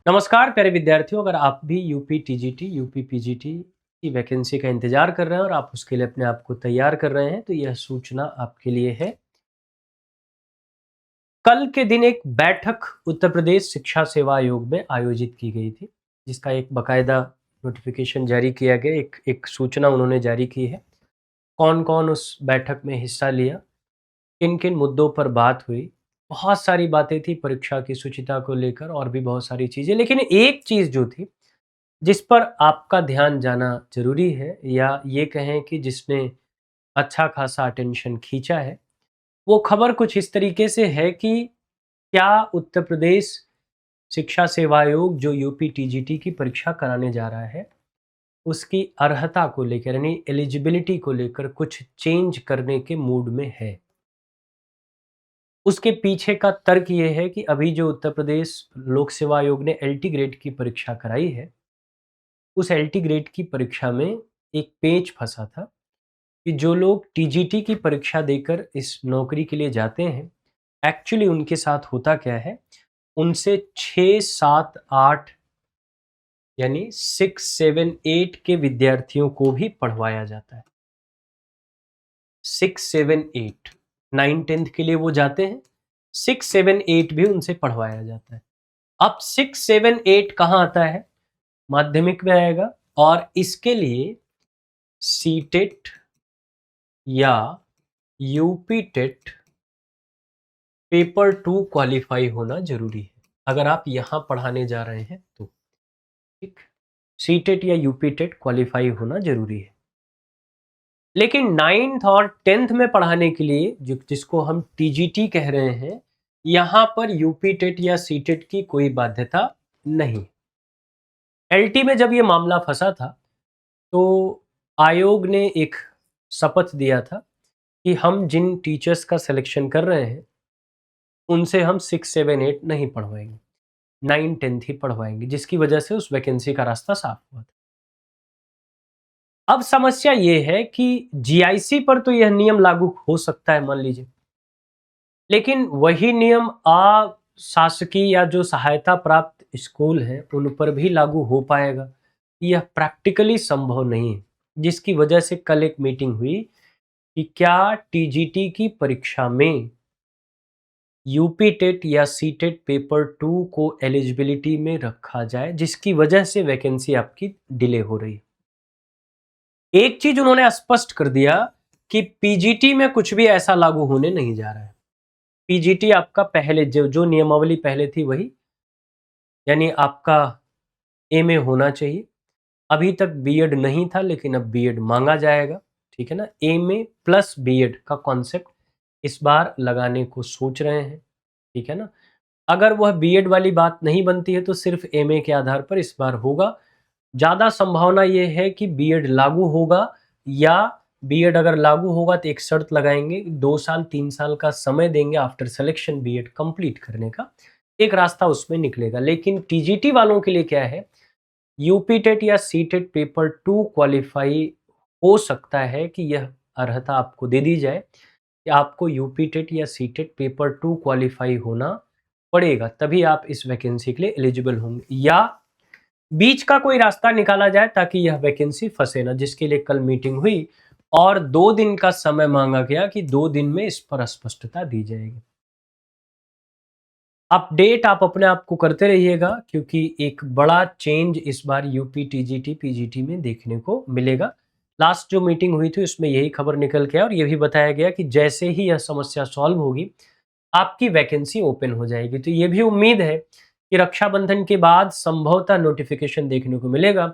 नमस्कार प्यारे विद्यार्थियों, अगर आप भी यूपी टीजीटी, यूपी पीजीटी की वैकेंसी का इंतजार कर रहे हैं और आप उसके लिए अपने आप को तैयार कर रहे हैं, तो यह सूचना आपके लिए है। कल के दिन एक बैठक उत्तर प्रदेश शिक्षा सेवा आयोग में आयोजित की गई थी, जिसका एक बाकायदा नोटिफिकेशन जारी किया गया, एक सूचना उन्होंने जारी की है। कौन कौन उस बैठक में हिस्सा लिया, किन किन मुद्दों पर बात हुई। बहुत सारी बातें थी परीक्षा की शुचिता को लेकर और भी बहुत सारी चीज़ें, लेकिन एक चीज़ जो थी जिस पर आपका ध्यान जाना ज़रूरी है, या ये कहें कि जिसने अच्छा खासा अटेंशन खींचा है, वो खबर कुछ इस तरीके से है कि क्या उत्तर प्रदेश शिक्षा सेवा आयोग जो यूपी टीजीटी की परीक्षा कराने जा रहा है, उसकी अर्हता को लेकर यानी एलिजिबिलिटी को लेकर कुछ चेंज करने के मूड में है। उसके पीछे का तर्क ये है कि अभी जो उत्तर प्रदेश लोक सेवा आयोग ने एलटी ग्रेड की परीक्षा कराई है, उस एलटी ग्रेड की परीक्षा में एक पेच फंसा था कि जो लोग टीजीटी की परीक्षा देकर इस नौकरी के लिए जाते हैं, एक्चुअली उनके साथ होता क्या है, उनसे 6, 7, 8 यानी 6, 7, 8 के विद्यार्थियों को भी पढ़वाया जाता है। 6, 7, 8 9, 10 के लिए वो जाते हैं, 6, 7, 8 भी उनसे पढ़वाया जाता है। अब 6, 7, 8 कहाँ आता है? माध्यमिक में आएगा, और इसके लिए सीटेट या यूपी टेट पेपर 2 क्वालिफाई होना जरूरी है, अगर आप यहां पढ़ाने जा रहे हैं तो। ठीक, सीटेट या यूपी टेट क्वालिफाई होना जरूरी है। लेकिन 9th और 10th में पढ़ाने के लिए जिसको हम टीजीटी कह रहे हैं, यहां पर यूपी टेट या सीटेट की कोई बाध्यता नहीं। एलटी में जब ये मामला फंसा था, तो आयोग ने एक शपथ दिया था कि हम जिन टीचर्स का सिलेक्शन कर रहे हैं, उनसे हम 6, 7, 8 नहीं पढ़वाएंगे, 9, 10 ही पढ़वाएंगे, जिसकी वजह से उस वैकेंसी का रास्ता साफ हुआ था। अब समस्या ये है कि जीआईसी पर तो यह नियम लागू हो सकता है, मान लीजिए, लेकिन वही नियम अशासकीय या जो सहायता प्राप्त स्कूल हैं उन पर भी लागू हो पाएगा, यह प्रैक्टिकली संभव नहीं है। जिसकी वजह से कल एक मीटिंग हुई कि क्या टीजीटी की परीक्षा में यूपी टेट या सीटेट पेपर 2 को एलिजिबिलिटी में रखा जाए, जिसकी वजह से वैकेंसी आपकी डिले हो रही है। एक चीज उन्होंने स्पष्ट कर दिया कि पीजीटी में कुछ भी ऐसा लागू होने नहीं जा रहा है। पीजीटी आपका पहले जो नियमावली पहले थी वही, यानी आपका एमए होना चाहिए। अभी तक बीएड नहीं था, लेकिन अब बीएड मांगा जाएगा, ठीक है ना। एमए प्लस बीएड का कॉन्सेप्ट इस बार लगाने को सोच रहे हैं, ठीक है ना। अगर वह बीएड वाली बात नहीं बनती है तो सिर्फ एमए के आधार पर इस बार होगा। ज़्यादा संभावना ये है कि बीएड लागू होगा, या बीएड अगर लागू होगा तो एक शर्त लगाएंगे, 2 साल 3 साल का समय देंगे आफ्टर सिलेक्शन बीएड कंप्लीट करने का, एक रास्ता उसमें निकलेगा। लेकिन टीजीटी वालों के लिए क्या है, यूपी टेट या सीटेट पेपर 2 क्वालिफाई हो सकता है कि यह अर्हता आपको दे दी जाए कि आपको यूपी टेट या सीटेट पेपर 2 क्वालिफाई होना पड़ेगा, तभी आप इस वैकेंसी के लिए एलिजिबल होंगे, या बीच का कोई रास्ता निकाला जाए ताकि यह वैकेंसी फंसे ना, जिसके लिए कल मीटिंग हुई और 2 दिन का समय मांगा गया कि 2 दिन में इस पर स्पष्टता दी जाएगी। अपडेट आप अपने आप को करते रहिएगा, क्योंकि एक बड़ा चेंज इस बार यूपी टीजीटी पीजीटी में देखने को मिलेगा। लास्ट जो मीटिंग हुई थी उसमें यही खबर निकल के आया और यह भी बताया गया कि जैसे ही यह समस्या सॉल्व होगी, आपकी वैकेंसी ओपन हो जाएगी। तो ये भी उम्मीद है कि रक्षाबंधन के बाद संभवतः नोटिफिकेशन देखने को मिलेगा,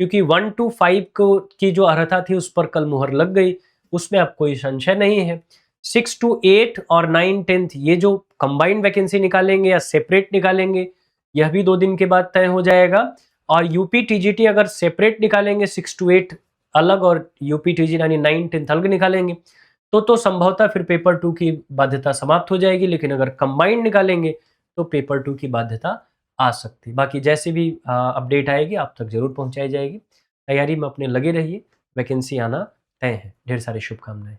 क्योंकि 1 to 5 को की जो अर्हता थी उस पर कल मुहर लग गई, उसमें अब कोई संशय नहीं है। 6 to 8 और 9, 10 ये जो कंबाइंड वैकेंसी निकालेंगे या सेपरेट निकालेंगे, यह भी 2 दिन के बाद तय हो जाएगा। और यूपी टीजीटी अगर सेपरेट निकालेंगे 6 to 8 अलग और यूपी टीजीटी यानी 9, 10 अलग निकालेंगे, तो संभवतः फिर पेपर 2 की बाध्यता समाप्त हो जाएगी। लेकिन अगर कंबाइंड निकालेंगे तो पेपर 2 की बाध्यता आ सकती है। बाकी जैसे भी अपडेट आएगी आप तक जरूर पहुंचाई जाएगी। तैयारी में अपने लगे रहिए, वैकेंसी आना तय है। ढेर सारी शुभकामनाएं।